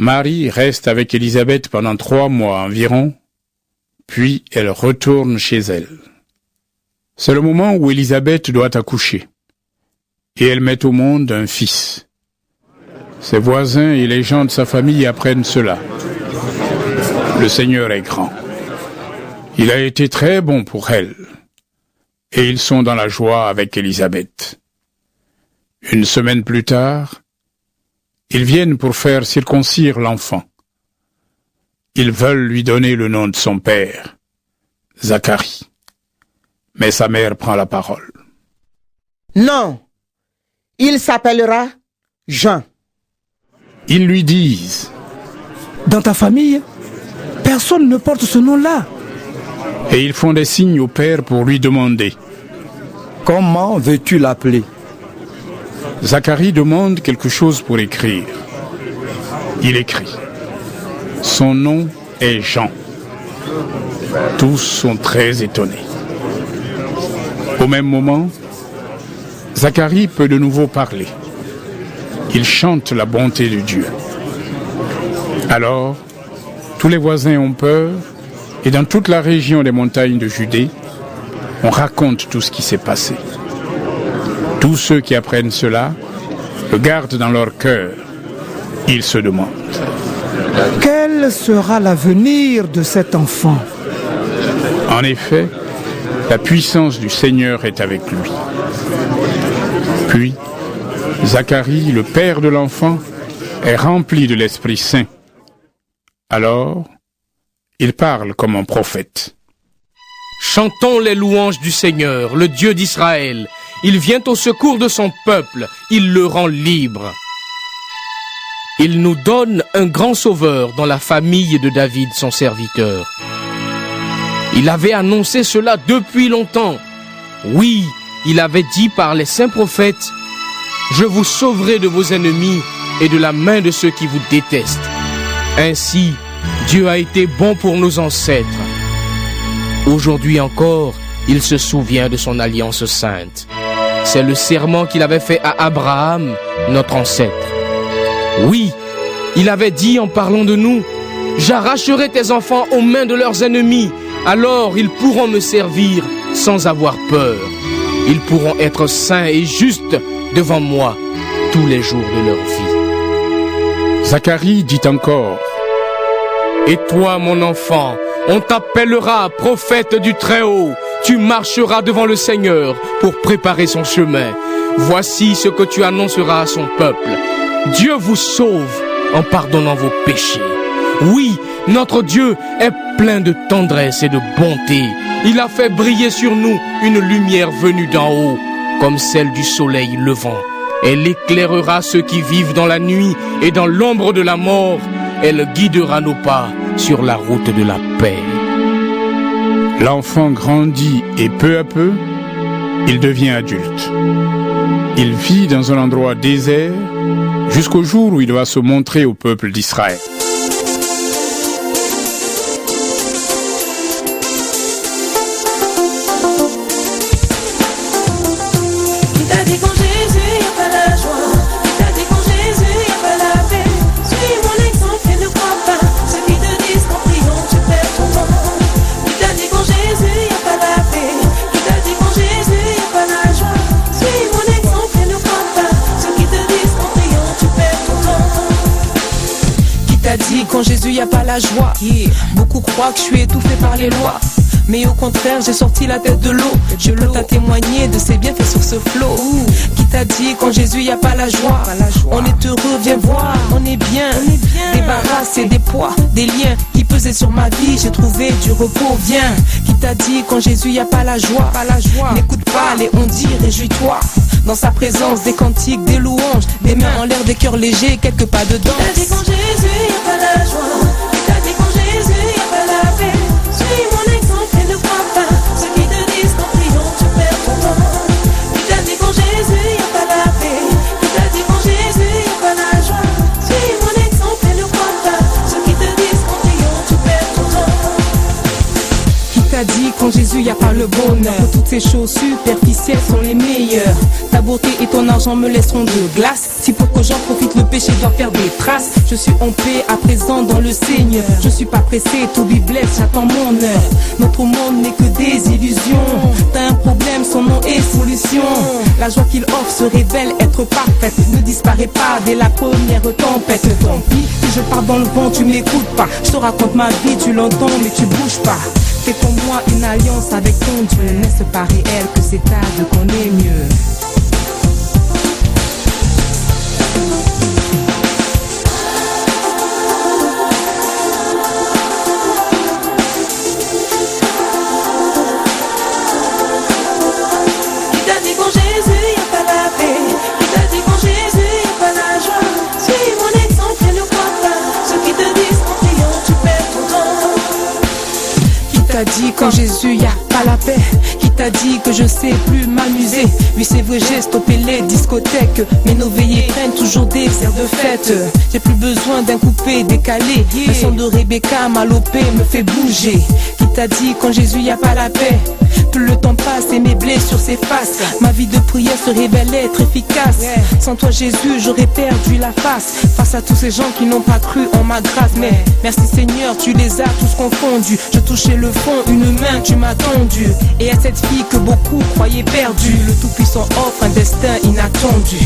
Marie reste avec Élisabeth pendant 3 mois environ, puis elle retourne chez elle. C'est le moment où Élisabeth doit accoucher, et elle met au monde un fils. Ses voisins et les gens de sa famille apprennent cela. Le Seigneur est grand. Il a été très bon pour elle, et ils sont dans la joie avec Élisabeth. Une semaine plus tard, ils viennent pour faire circoncire l'enfant. Ils veulent lui donner le nom de son père, Zacharie. Mais sa mère prend la parole. Non, il s'appellera Jean. Ils lui disent: Dans ta famille, personne ne porte ce nom-là. Et ils font des signes au père pour lui demander: Comment veux-tu l'appeler? Zacharie demande quelque chose pour écrire. Il écrit. Son nom est Jean. Tous sont très étonnés. Au même moment, Zacharie peut de nouveau parler. Il chante la bonté de Dieu. Alors, tous les voisins ont peur, et dans toute la région des montagnes de Judée, on raconte tout ce qui s'est passé. Tous ceux qui apprennent cela le gardent dans leur cœur. Ils se demandent: Quel sera l'avenir de cet enfant? En effet, la puissance du Seigneur est avec lui. Puis, Zacharie, le père de l'enfant, est rempli de l'Esprit Saint. Alors, il parle comme un prophète. Chantons les louanges du Seigneur, le Dieu d'Israël. Il vient au secours de son peuple, il le rend libre. Il nous donne un grand sauveur dans la famille de David, son serviteur. Il avait annoncé cela depuis longtemps. Oui, il avait dit par les saints prophètes: Je vous sauverai de vos ennemis et de la main de ceux qui vous détestent. Ainsi, Dieu a été bon pour nos ancêtres. Aujourd'hui encore, il se souvient de son alliance sainte. C'est le serment qu'il avait fait à Abraham, notre ancêtre. Oui, il avait dit en parlant de nous: J'arracherai tes enfants aux mains de leurs ennemis, alors ils pourront me servir sans avoir peur. Ils pourront être saints et justes devant moi tous les jours de leur vie. Zacharie dit encore: Et toi, mon enfant, on t'appellera prophète du Très-Haut. Tu marcheras devant le Seigneur pour préparer son chemin. Voici ce que tu annonceras à son peuple. Dieu vous sauve en pardonnant vos péchés. Oui, notre Dieu est plein de tendresse et de bonté. Il a fait briller sur nous une lumière venue d'en haut, comme celle du soleil levant. Elle éclairera ceux qui vivent dans la nuit et dans l'ombre de la mort. Elle guidera nos pas sur la route de la paix. L'enfant grandit et peu à peu, il devient adulte. Il vit dans un endroit désert jusqu'au jour où il va se montrer au peuple d'Israël. Quand Jésus y a pas la joie, beaucoup croient que je suis étouffé par les lois. Mais au contraire, j'ai sorti la tête de l'eau. Je peux t'a témoigner de ses bienfaits sur ce flot. Qui t'a dit quand Jésus y a pas la joie? On est heureux, viens voir, on est bien. Débarrassé des poids, des liens qui pesaient sur ma vie. J'ai trouvé du repos, viens. Qui t'a dit quand Jésus y a pas la joie? N'écoute pas les on dit, réjouis-toi. Dans sa présence, des cantiques, des louanges, des mains en l'air, des cœurs légers, quelques pas de danse. Qui t'a dit quand Jésus y a pas la joie? Qui t'a dit quand Jésus y a pas la paix? Suis mon exemple et ne crois pas ceux qui te disent qu'en priant tu perds ton temps. Qui t'a dit quand Jésus y a pas la paix? Qui t'a dit quand Jésus y a pas la joie? Suis mon exemple et ne crois pas ceux qui te disent qu'en priant tu perds ton temps. Qui t'a dit quand Jésus y a pas le bonheur? Que toutes ces choses superficielles sont les meilleures. Ta beauté et ton argent me laisseront de glace. Si faut que j'en profite, le péché doit faire des traces. Je suis en paix à présent dans le Seigneur. Je suis pas pressé, to be blessed, j'attends mon heure. Notre monde n'est que des illusions. T'as un problème, son nom est solution. La joie qu'il offre se révèle être parfaite. Ne disparaît pas dès la première tempête. Tant pis, si je pars dans le vent, tu m'écoutes pas. Je te raconte ma vie, tu l'entends mais tu bouges pas. Fais pour moi une alliance avec ton Dieu. N'est-ce pas réel que c'est à Dieu qu'on est mieux? Quand Jésus y a pas la paix, qui t'a dit que je sais plus m'amuser? Oui c'est vrai, j'ai stoppé les discothèques, mais nos veillées prennent toujours des airs de fête. J'ai plus besoin d'un coupé décalé, le son de Rebecca Malopé me fait bouger. Qui t'a dit quand Jésus y a pas la paix? Plus le temps passe et mes blessures s'effacent. Ma vie de prière se révèle être efficace. Sans toi Jésus j'aurais perdu la face à tous ces gens qui n'ont pas cru en ma grâce. Mais merci Seigneur, tu les as tous confondus. Je touchais le fond, une main tu m'as tendu. Et à cette fille que beaucoup croyaient perdue, le Tout-Puissant offre un destin inattendu.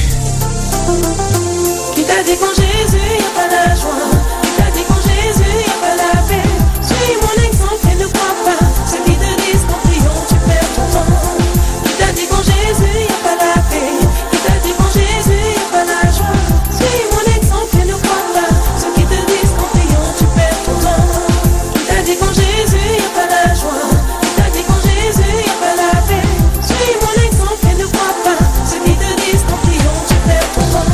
Qui t'a dit quand Jésus y a pas la joie? Qui t'a dit quand Jésus y a pas la paix? Suis mon exemple et ne crois pas ceux qui te disent qu'en priant tu perds ton temps. Qui t'a dit quand Jésus y a pas la paix? Qui t'a dit quand Jésus y a pas la joie? Suis mon exemple et ne crois pas ceux qui te disent qu'en priant tu perds ton temps. Qui t'a dit quand Jésus y a pas la joie? Qui t'a dit quand Jésus y a pas la paix? Suis mon exemple et ne crois pas ceux qui te disent qu'en priant tu perds ton temps.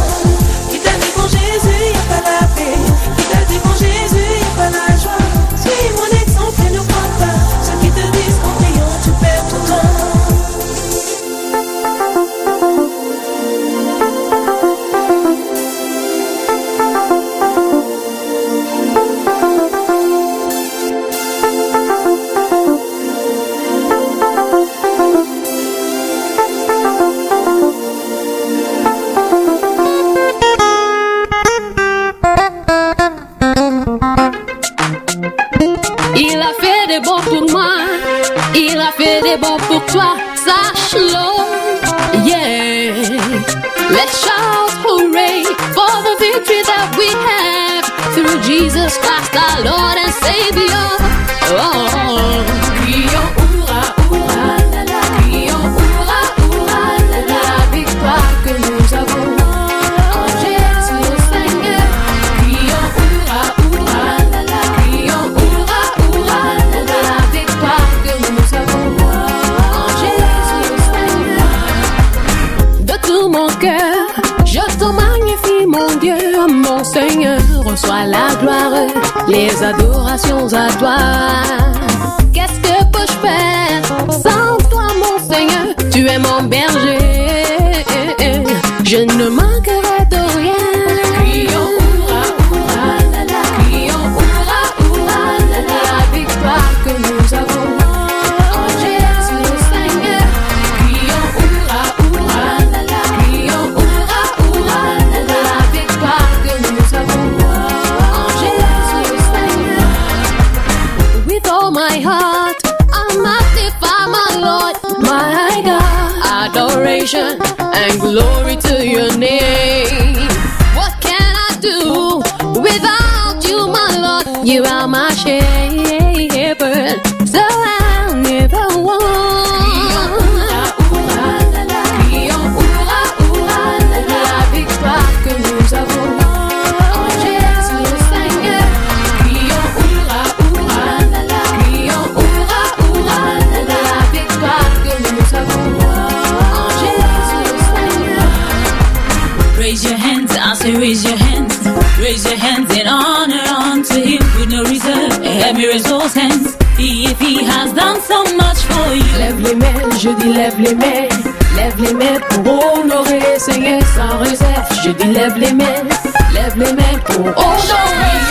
Qui t'a dit quand Jésus y a pas la paix? Qui t'a dit quand Jésus y a pas la joie? Suis mon exemple et ne crois pas ceux qui te disent qu'en priant tu perds ton temps. Il a fait des bons pour moi, il a fait des bons pour toi, sache-le, yeah. Let's shout hooray for the victory that we have through Jesus Christ our Lord and Savior. Oh, crions hurrah, hurrah, la la, crions hurrah, hurrah, la la, victoire que nous avons en Jésus le Seigneur. Crions hurrah, hurrah, la la, crions hurrah, hurrah, la la, victoire que nous avons en Jésus le Seigneur. De tout mon cœur, je te magnifie mon Dieu, mon Seigneur, reçois la gloire, les adorations à toi. Qu'est-ce que peux-je faire sans toi mon Seigneur? Tu es mon berger, je ne manquerai de rien. Crions hurrah, hurrah, la la, crions hurrah, hurrah, la la, victoire que nous avons en Jésus le Seigneur. Crions hurrah, hurrah, la la, crions hurrah, hurrah, la la, victoire que nous avons en Jésus le Seigneur. With all my heart, I magnify my Lord, my God. Adoration and glory to your name. What can I do without you, my Lord? You are my shepherd, so I'll never want. Crions hurrah, hurrah, la la, victoire que nous avons en Jésus le Seigneur. Crions hurrah, hurrah, la la, crions hurrah, hurrah, la la, victoire que nous avons en Jésus le Seigneur. Raise your hands, I say raise your hands. Raise your hands in honor unto him with no reserve. Let me raise those hands if he has done so much for you. Lève les mains, je dis lève les mains. Lève les mains pour honorer Seigneur sans réserve. Je dis lève les mains pour honorer